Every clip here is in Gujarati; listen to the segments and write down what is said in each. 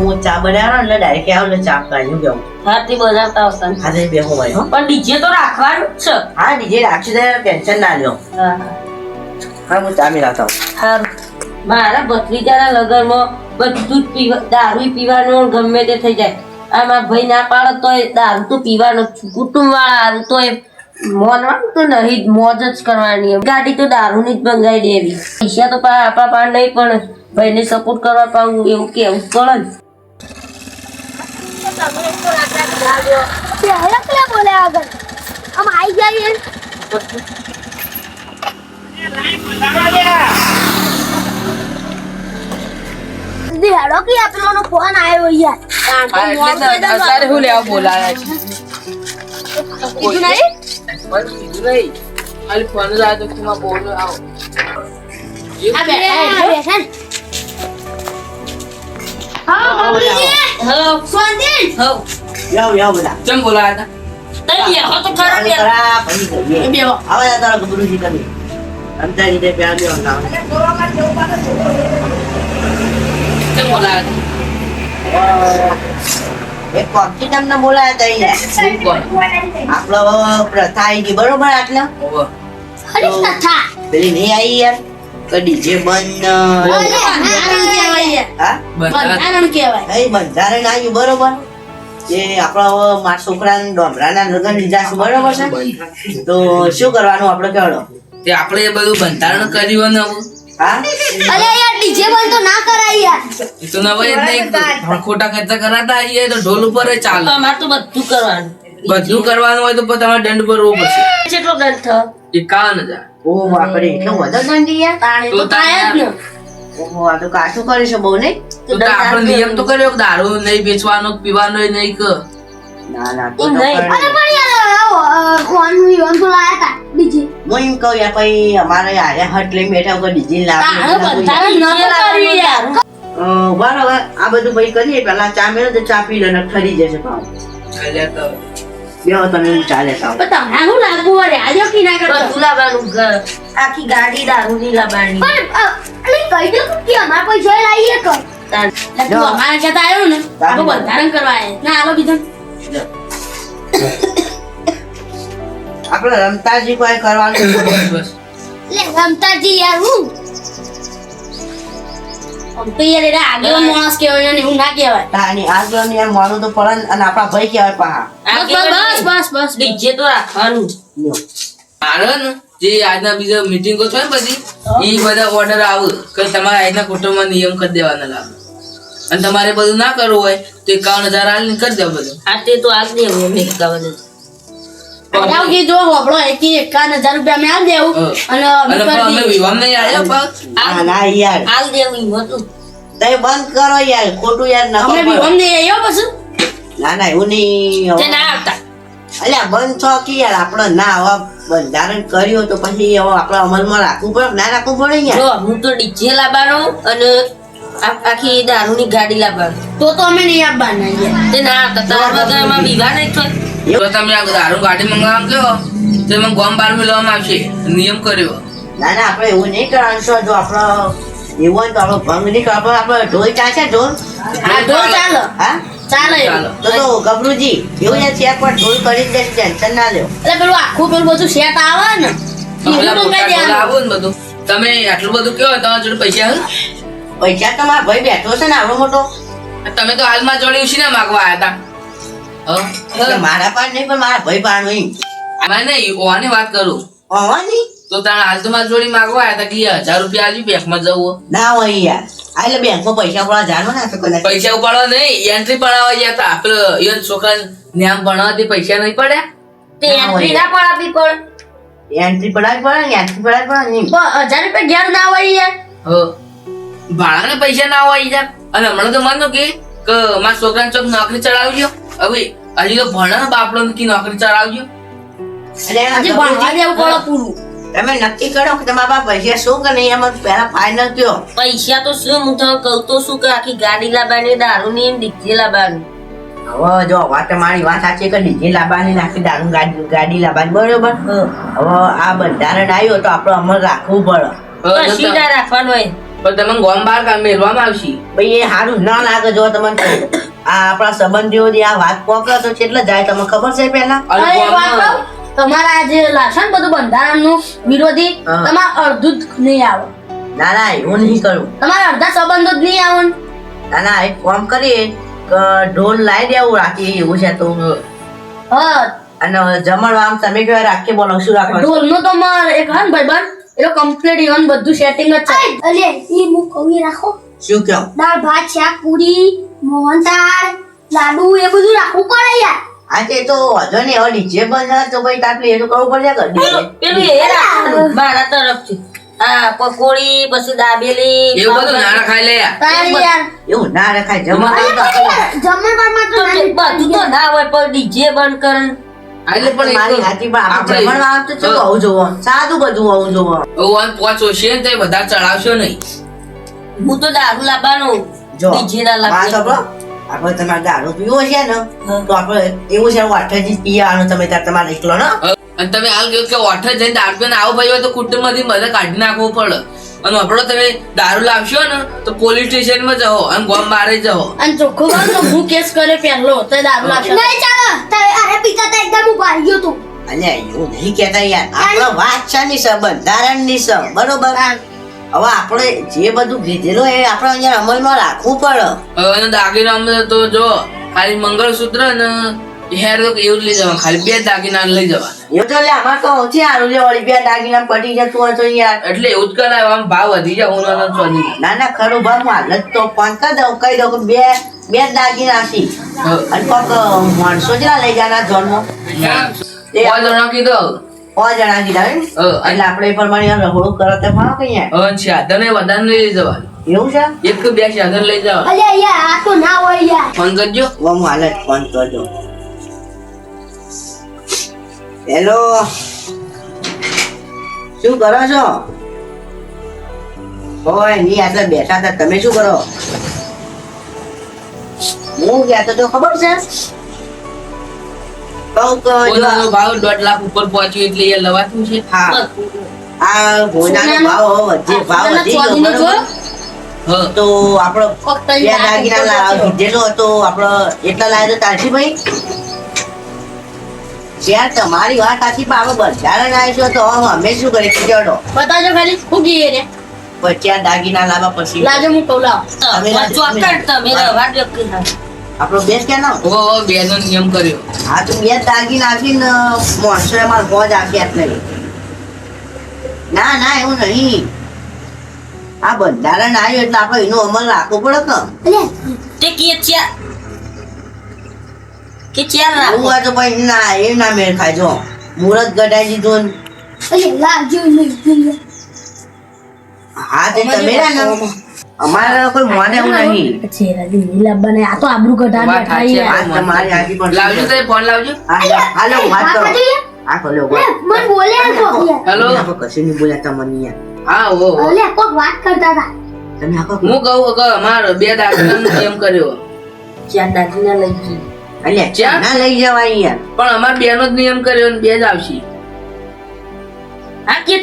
હું ચા બનાવવાનો એટલે ડાયરેક્ટ આવું એટલે ચા કાઢ્યું કેવું હાથી બનાવતા આવતા આજે બે હું ભાઈ પણ ડીજે તો રાખવાનું જ છે. હા ડીજે રાખી દે ટેન્શન ના લ્યો હા હા હું ચા મિલાવતા સારું. મારા ભત્રીજાના લગનમાં બધું જ દારૂ પીવાનું ગમે તે થઈ જાય. આ મારા ભાઈ ના પાડે તોય દારૂ તો પીવાનો જ છું. કુટુંબ વાળા હારું તોય મોનવાનું તો નહીં જ, મોજ જ કરવાની. ગાડી તો દારૂની જ બંગાઈ દેવી. પૈસા તો આપણા પાસે નહીં પણ ભાઈને સપોર્ટ કરવા પાવું એવું કેવું પડે ને. બોલે આગળ આમ આવી જાય હેડો કે આપેલો ફોન આવ્યો યાર અત્યારે હું લેવા બોલાયા છે કીધું નહીં બીજું નહીં ખાલી ફોન જ આવ્યો તો માં બોલો આવો આ બેઠા ને હા મમ્મી હેલો સોંદી હો યાવ બધા કેમ બોલાયા હતા તઈ બેહો તો ખરા બે ખરા પછી કરીએ બેહો. હવે તારા ગબરુજી તમે અંતર રીતે પ્યાર લ્યો ના કેમ બોલાયા હતા એક કોફી તમને બોલાયા તા અહીંયા શું કોણ આપણો પ્રથા આવી ગઈ બરોબર આટલા ઓવો હરી કથા પેલી નહીં આવી યાર તો ડીજે બંધ બંધારણ કહેવાય હા બંધારણ કહેવાય નહીં બંધારણ આવ્યું બરોબર એ આપણા મારા છોકરાના ડોમરાના લગ્ન લીધા છે બરોબર છે તો શું કરવાનું આપણે કહેવાનો તે આપણે એ બધું બંધારણ કર્યું ને હવે હા અરે યાર ડીજે બંધ તો ના કરાય યાર એ તો નવાઈ જ નહીં પણ ખોટા ખર્ચા કરાતા આવીએ તો ઢોલ ઉપર જ ચાલે અમારે તો બધું કરવાનું. બધું કરવાનું હોય તો પછી તમારે દંડ ભરવો પડશે કેટલો દંડ થયો? 51,000 ઓ બાપરે એટલો બધો દંડ યાર તાણે તો થાય જ ને. ઓહો આ તો કાચું કરીશું બહુ નહીં તો આપણે નિયમ તો કર્યો કે દારૂ નહીં બેચવાનો પીવાનો નહીં કે ના ના તો એમ તો નહીં. કરે. અરે પણ યાર ફોન ઈવન તો લાયા તા ડીજે હું એમ કહું યાર પછી અમારે આરે હટ લઈને બેઠા ઉપર ડીજી તાણે લાવી બંધારણ ન કર્યું યાર. બરાબર આ બધું પછી કરીએ પેલા ચા મેળો તો ચા પી લે ને ઠરી જશે પાવ ચાલ્યા તો બેહો તમે હું ચા લેતા આવું. પણ તમને શું લાગુ વળે આજે કી ના કરતો બધું લાવવાનું ઘર. આખી ગાડી દારૂની લાવવાની. પણ અરે કહી દો કે અમાર પૈસા લાવીએ કર તાણે. તું અમારા જતા આવ્યો ને આપણે બંધારણ કરવા આવ્યા ના હાલો બીજું આપણે રમતાજી કોઈ કરવાનું બસ લે રમતાજી યાર હું આમ તો યાર એરા આગળ માણસ કહેવાય ને હું ના કહેવાય તાની આગળ યાર માનું તો પડે ને અને આપણા ભાઈ કહેવાય પાહા બસ ડીજે તો રાખવાનું. લ્યો. મારે ને જે આજના બીજા મીટિંગો છે ને બધી એ બધા ઓર્ડર આવે કે તમારે આજના કુટુંબમાં નિયમ કરી દેવાના લાગે અને તમારે બધું ના કરવું હોય તો 51,000 હાલ કરી દેવા બધું આ તે તો આજ નહીં હવે મેં કહેવાનું. આવ કે જો હોબળો એકી 51,000 રૂપિયા મેં આલ દેવું અને અને પણ અમે વિવાહ નહીં આવ્યા પણ ના ના યાર હાલ દેવું એમ હતું. તમે બંધ કરો યાર ખોટું યાર નફો અમે પડે. વિવમ ને આવ્યો પછી ના ના એવું નહીં તે ના આવતા. અલ્યા બંધ છો કે યાર આપણે ના હવે બંધારણ કર્યું તો પછી હવે આપણે અમલમાં રાખવું પડે કે ના રાખવું પડે યાર જો હું તો ડીજે લાવવાનો અને આખી દારૂની ગાડી લાવવાનું. તો અમે નહીં આપવાના યાર તે ના આવતા. તારા વગર એમાં વિવાહ નહીં થાય. જો તમે આ દારૂ ગાડી મંગાવવા કહો તો એમાં ગોમ બાર લેવામાં આવશે નિયમ કર્યો ના ના આપણે એવું નહીં કરવાનું છો જો આપણે એવું હોય તો આપણે ભંગ નહીં કરવા આપણે ઢોલ ચાલશે ઢોલ આ ઢોલ ચાલો હા ચાલે ચાલો. તો ગબરુજી એવું યાર ચેક પર ઢોલ કરી દે ટેન્શન ના લ્યો એટલે પેલું આખું પેલું બધું સેટ આવે ને પેલા એવું તો મોટા કઈ ઢોલ દેવાનું. આવું ને બધું તમે આટલું બધું કહો તમારા જોડે પૈસા હે? પૈસા તો મારા ભાઈ બેઠો છે ને આવડો મોટો તમે તો હાલમાં જોડી ઉછી ને માગવા આવ્યા હતા એટલે મારા પાસે નહીં પણ મારા ભાઈ પાસે નહીં આમાં નહીં ઓવાની વાત કરું હોવાની તો તારા હાલ તો મારી જોડી માગવા આવ્યા હતા કે 1,000 રૂપિયા આલી બેંકમાં જવું ના હોય યાર આ એટલે બેંકમાં પૈસા પડવા જાણો ને તો કદાચ પૈસા ઉપાડવા નહીં એન્ટ્રી પડાવવા ગયા હતા પેલો ઈવન છોકરા નામ ભણાવવાથી પૈસા નહીં પડ્યા તે એન્ટ્રી ના પણ આપી પણ. એન્ટ્રી પડાવી પડે ને એન્ટ્રી પડાવી પડે નહીં પણ 1000 રૂપિયા ઘેર ના હોય યાર ભાડાને પૈસા ના હોય યાર અને હમણાં તો માનો કે મારા છોકરાને ચોક નોકરી ચડાવજો હવે હજી તો ભણે ને બાપડો કી નોકરી ચડાવજો એટલે એના આજે ભણવા દેવું પડે પૂરું તમે નક્કી કરો કે તમારા પાસે પૈસા શું કે નહીં એમાં પહેલા ફાઇનલ કયો પૈસા તો શું હું તને કહું તો શું કે આખી ગાડી લાવવાની દારૂની ડીજે લાવવાનું. હવે જો વાત તમારી વાત સાચી કે ડીજે લાવવાની નાખી દારૂ ગાડી લાવવાની બરોબર હવે આ બંધારણ આવ્યો તો આપણે અમલ રાખવું પડે કશી ના રાખવાનું હોય. પણ તમે ગોમ બહાર કામ મેળવામાં આવશે. ભાઈ એ સારું ના લાગે જો તમને કહું. આ આપણા સંબંધીઓ જે આ વાત પોકે તો કેટલે જાય તમને ખબર છે પહેલા? અને અરે એક વાત ગોમમાં- કહું, તમારા જે લાશે ને બધું બંધારણનું વિરોધી, હા. તમારે અડધું જ નહીં આવે. ના ના એવું નહીં કરું. તમારે અડધા સંબંધો જ નહીં આવે ને. ના ના એક કામ કરીએ કે ઢોલ લાવી દેવું રાખીએ એવું છે તો. હા, અને જમણવા આમ તમે કેવા રાખીએ બોલો શું રાખવાનું? ઢોલનું તો મારે એક હા ને ભાઈબંધ, એ તો complete even બધું setting જ છે. અલે ઈ હું કહું ઈ રાખો શું કહો? દાળ ભાત શાક પૂરી મોહનથાળ લાડુ એ બધું રાખવું પડે યાર. આજે તો વાંધો નહીં હવે ડીજે બંધ તો ભાઈ તાટલું એનું કરવું પડશે કે DJ? પેલું એ રાખવાનું મારા તરફથી. આ પકોડી પછી દાબેલી એવું બધું ના રખાય લે યાર. તારે યાર એવું ના રખાય જમવાનું તો આપણે- જમણવારમાં તો ના બધું તો ના હોય પણ ડીજે બંધ કરે. એટલે પણ મારી હાથી પણ આપણે જમણવા આવે તો ચલો આવું જોવો સાદું બધું આવું જોવો. ઓન પોચો છે ને તે બધા ચડાવશો નહીં. હું તો દારૂ લાવવાનું જો ડીજે ના વાત લાવતી. સાંભળો. આપણે તમારે દારૂ પીવો છે ને તો આપણે એવું છે વાઠાજી જ પીવાનું તમે તાર તમારે એકલો ને. અને તમે હાલ કહ્યું કે ઓઠે જઈને દારૂ પીને આવો ભાઈ હોય તો કુટુંબમાંથી બધા કાઢી નાખવું પડે. અને આપણો તમે દારૂ લાવશો ને તો પોલીસ સ્ટેશનમાં જાઓ અને ગોમ બહાર જાઓ. અને ચોખ્ખું કહું તો હું કેસ કરે પહેલો તો દારૂ લાવશે. નહીં ચાલો અરે પિતા તો એકદમ ઉભા રહી ગયો તું. અલ્યા એવું નહીં કહેતા યાર આપણો વાત છે ની સંબંધ ધારણની છે બરોબર. હવે આપણે જે બધું કીધેલું એ આપણે અહીંયા અમલમાં રાખવું પડે. અને દાગીના તો જો ખાલી મંગળસૂત્ર ને હેર તો એવું જ લઈ જવાનું, ખાલી 2 દાગીના લઈ જવાના. એવું તો લે આમાં તો ઓછી હારું લે વળી બે દાગીના પટી જતું હોય તો યાર. એટલે એવું જ કરાય, આમ ભાવ વધી જાય હોનાનો ચોધી. ના ના ખરું ભાવ હાલત તો પણ કહી દઉં કે બે દાગીના છે અને કોક માણસો જ લઈ જવાના જોનમાં. 5 જણા કીધું. 5 જણા કીધા એમ? એટલે આપણે એ પ્રમાણે રહોડું કરો તો ભાવ કઈ યાર. અને સાધન એ વધારે નહીં લઈ જવાનું, એવું છે? 1 કે 2 સાધન લઈ જવાનું. અલે યાર આ તો ના હોય યાર. ફોન કરજો. હવે હું હાલત ફોન કરજો. હેલો શું કરો છો? ઓય ની આટલે બેઠા હતા તમે શું કરો? હું કહેતો તો ખબર છે કહું કે જો હોનાનો ભાવ 1.5 લાખ ઉપર પહોંચ્યો એટલે એ લવાતું છે. હા આ હોનાનો ભાવ વધી ચોધીનો ગયો જો બરોબર. તો આપણો કોક તઈ બે દાગીના કીધેલો હતો આપણો એટલા લાવ્યો તો તારસી ભાઈ યાર તમારી વાત સાચી પણ આપણે બંધારણ આવીશું તો હવે અમે શું કરીએ કીધો બતાજો ખાલી હું ગઈ રે પછી આ દાગીના લાવવા પછી લાજો હું કહું લાવ. તમે ચોક્કસ તમે રવા દો કે ના. આપણો બેસ ક્યાં નો ઓ 2 નો નિયમ કર્યો. હા તો બે દાગીના આપીને માણસો અમારે ફોજ આપ્યા જ નહીં. ના ના એવું નહીં. આ બંધારણ આવ્યું એટલે આપણે એનો અમલ રાખવો પડે કે અલે તે કે ચાર એવું રાખો. હોય તો પછી ના એ ના મેળ ખાય જો મુહૂર્ત ગઢાઈ દીધું ને. અલે લાવજો નહીં. હા તે તમે રહ્યા ને અમારે કોઈ મોને એવું નહીં. છેરાજી નીલા બને આ તો આબરૂ કઢાને વાત સાચી બેઠા આ તમારી હાજી પણ લાવજો તો ફોન લાવજો. હાલો વાત કરો. આ ખોલ્યો વાત. મન બોલે આખો યાર. હેલો. આપણે કશું નહીં બોલ્યા તમને યાર. હા ઓ અલે કોક વાત કરતા હતા. તમે આખો હું કહું કે અમારો 2 દાગીનાનો નિયમ કર્યો. ચાર દાગીના લઈ ગઈ. અલ્યા ચા ના લઈ જવાય યાર. પણ અમાર 2 નો જ નિયમ કર્યો ને 2 જ આવશે. હા કે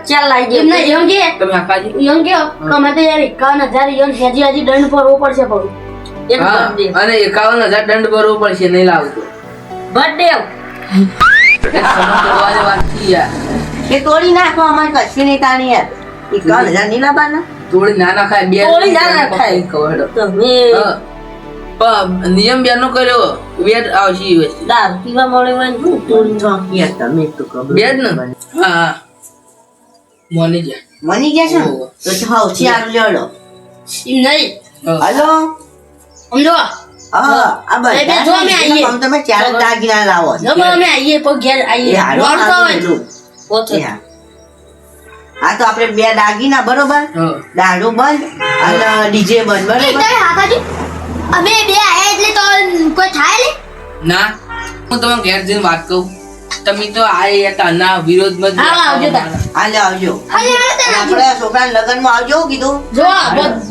ચાર લાવી એમને દે. એમ કે તમે આકાજી. એમ કે અમે તો યાર 51,000 એમ હજી દંડ ભરવો પડશે બહુ. એક હા birthday. અને 51,000 દંડ ભરવો પડશે નહીં લાવતો. birthday. સમજવાની વાત છે યાર. એ તોડી નાખો અમારે કશું નહીં તાણી યાર. ઈ 5000 નહીં લાવવાના? થોડી ના નાખાય 2 થોડી ના નાખાય. કવડો. તમે પણ નિયમ 2 નો કર્યો 2 આવશે ઈ વસ્તુ. દારૂ પીવા મળે હોય ને શું તોડી તો યાર તમે તો ખબર 2 જ ને. હા મોની જા. મની ગયા છો ને? ઓહો. તો સૌથી સારું લેવડો. એમ નહીં હાલો સમજો હા આ એ બે જો અમે આવીએ. બધા તમે 4 જ દાગીના લાવો જો અમે આવીએ પણ ઘેર એ આવીએ હારું દોડતો સારું હોય લીધું. પોતે. એ હા. હા તો આપણે 2 દાગીના બરોબર હા. દારૂ બંધ અને ડીજે બંધ એ બરોબર. તમે હાકાજી અમે બે આયા એટલે તો કોઈ થાય લે. ના હું તમને ઘેર જઈને વાત કહું. તમે તો આ તાના વિરોધમાં જ હા, આવજો તાર. હાલે આવજો અલે હવે તો લાવજો. આપણે છોકરાના લગ્નમાં આવજો કીધું.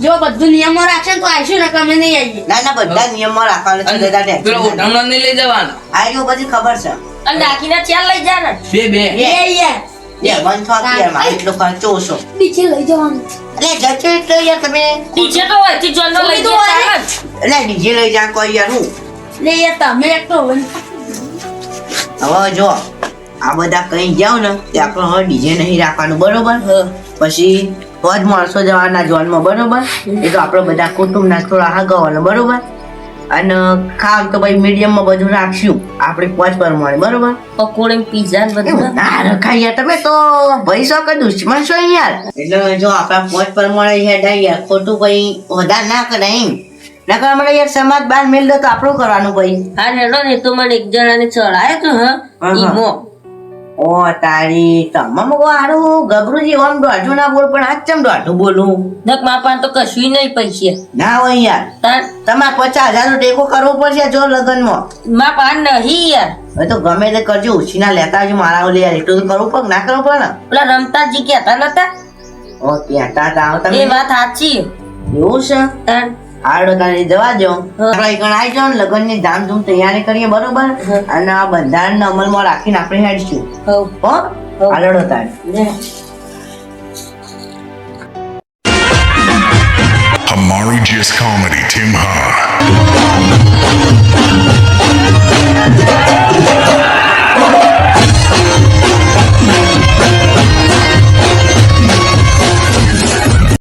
જો બધું નિયમો રાખશે ને તો આવીશું ને કે અમે નહીં આવીએ. ના ના બધા નિયમમાં રાખવાનું છે અને બધા ટેક્સ. પેલો ઓઢામણો નહીં લઈ જવાનો. આજો બધી ખબર છે. અને દાગીના ચાર લઈ જા ને. 2 એ યાર બંધ થવા કે યાર મારે એટલો ખર્ચો ઓછો. નીચે લઈ જવાનું. એટલે જશે એટલે યાર તમે ડીજે તો હોયથી જોનનો લઈ તો જતા હોય. હન. એટલે ડીજે લઈ જા કોઈ યાર હું લે યાર તમે એક તો હોય. હવે જો આ બધા કઈ જાવ ને તે આપણે હવે ડીજે નહીં રાખવાનું બરોબર પછી તો જ માણસો જવાના જોનમાં બરોબર એ તો આપણે બધા કુટુંબના થોડા હગાવવાના બરોબર અને ખાવ તો ભાઈ મીડિયમમાં બધું રાખશું આપણે પોચ પ્રમાણે બરોબર પકોડી ને પીઝા ને બધું ના રખાય યાર તમે તો ભાઈ છો કે દુશ્મન છો યાર એટલે જો આપણા પોચ પ્રમાણે યાર યાર ખોટું કઈ વધારે ના કરાય એમ ના કરે મને યાર સમાજ બહાર મેલ દો તો આપણું કરવાનું ભાઈ હા હેડો ને તો મને એક જણાને ચડાયો તો હા. ઈમો ઓ તારી તમામ હારું ગભરું આમ દોઢું ના બોલ પણ આજ ચમ દોઢું બોલું નક માપાન તો કશું નહીં પૈસે ના હોય યાર તાર તમારે 50,000 નો ટેકો કરવો પડશે જો લગ્નમાં માપાન નહીં યાર હવે તો ગમે તે કરજો ઉછીના લેતા આવજો મારા ઓલે યાર એટલું તો કરવું પડે ના કરવું પડે ને પેલા રમતાજી કહેતા નતા ઓ ત્યાં તા એ તમે વાત સાચી એવું છે તાર હાડો તારી જવા દો આપણે એકણ આવી જાઓ ને લગ્નની ધામધૂમ તૈયારી કરીએ બરોબર અને આ બંધારણને અમલમાં રાખીને આપણે હેડશું હવ હો હાલડો તારી લે. Hamari Gist Comedy Tim Ha.